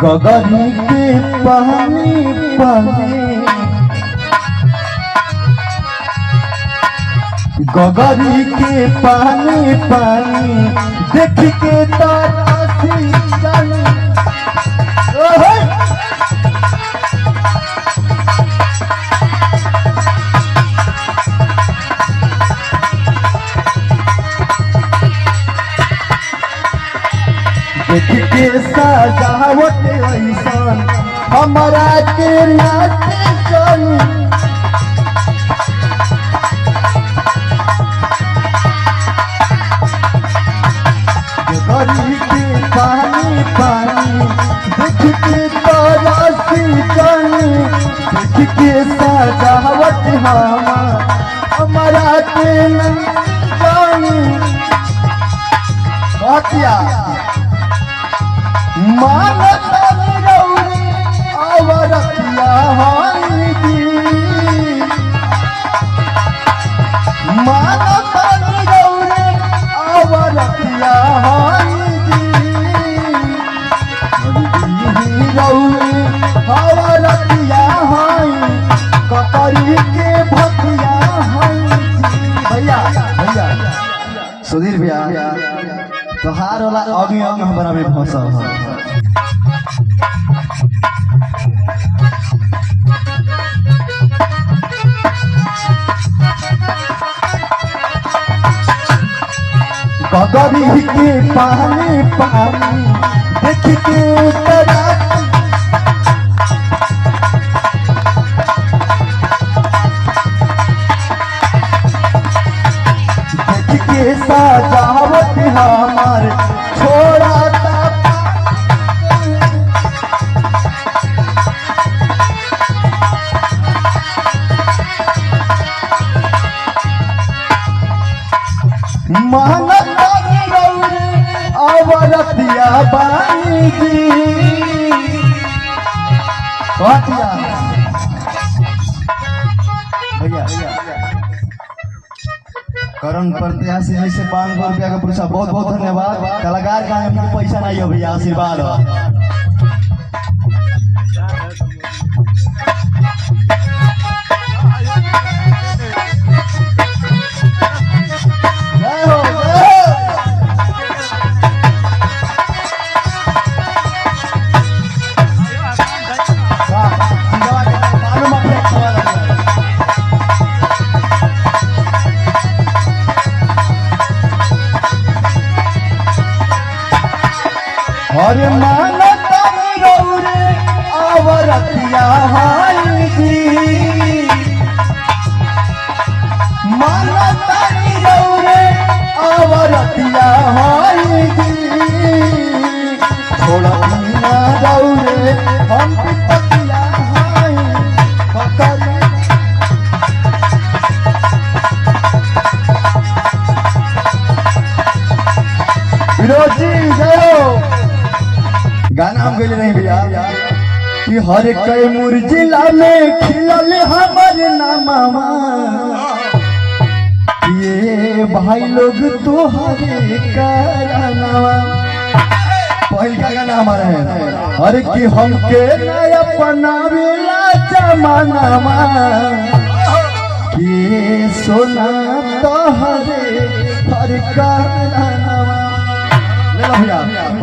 गगरी के पानी पानी गगरी के पानी पानी देख के तासी जानी देख के सजावट ऐसन हमारा के नाच जानी गगरी के पानी पानी देख के तासी जानी देख के सजावट हमारा के नाच जानी बातिया मानता रौरी अवरतिया हानी दी मानता रौरी अवरतिया हानी दी रौरी अवरतिया हानी ककरी के भतिया हानी भैया भैया सुधीर भैया तोहार वाला अभी अंग हमारा में फंसा है गगरी के पानी पानी देख के देख के सजावट हमार छोड़ा अवरतिया बानी जी भैया करण प्रत्याशी ऐसे 500 रुपया का पुरस्कार बहुत बहुत धन्यवाद। कलाकार का हमको पैसा नहीं है भैया, आशीर्वाद और मानता रौरे अवरतिया हाई जी मानता रौरे अवरतिया हाई जी थोड़ा ना रौरे हम पतिया हाई पकड़ विरोधी गयो गाना हम गए नहीं भैया कि हर कैमूर जिला में खिलल हमारे नामा ये भाई लोग तोहरे करनावा पहल का गाना हमारा है हर कि हमके नया अपनावेला जमानामा कि सोना तोहरे हर करनावा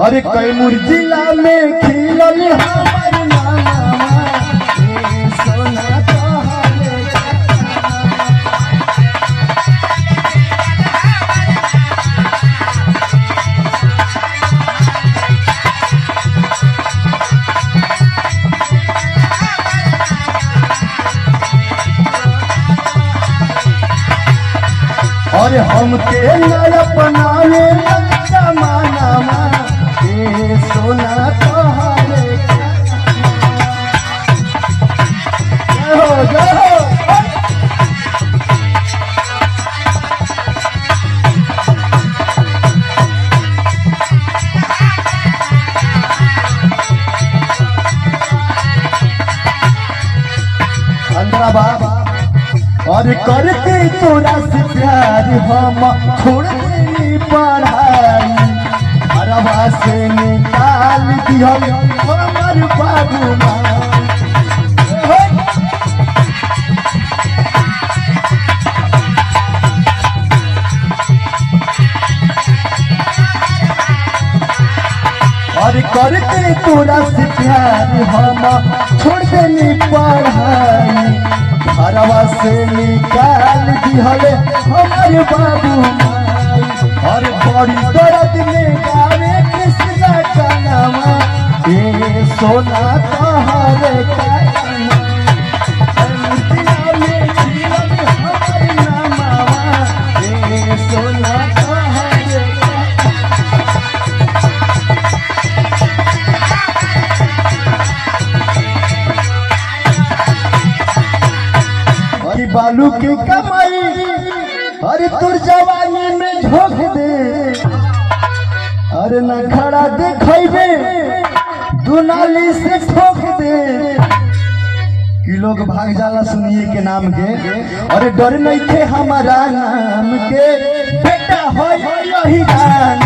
अरे कैमूर जिला में खिलल हमार नामा सोना तोहरे अरे हमके नया अपनावे जमानामा सोना तोहरे और और करके तोरा से प्यार हम छोड़ देनी पढ़ाई घरवा से निकाल दिया हमर बाबू माई। और करके तोरा से प्यार हम छोड़ देनी पढ़ाई घरवा से निकाल दिहले हमर बाबू माई। और बड़ी दर्द में गावे कृष्णा का नामा ए सोना तोहरे का बालू की कमाई अरे तुर जवानी में झोंक दे अरे न खड़ा देखबे दुनाली से ठोक दे कि लोग भाग जाला सुनिए के नाम के। अरे डर नहीं थे हमारा नाम के बेटा हो यही गान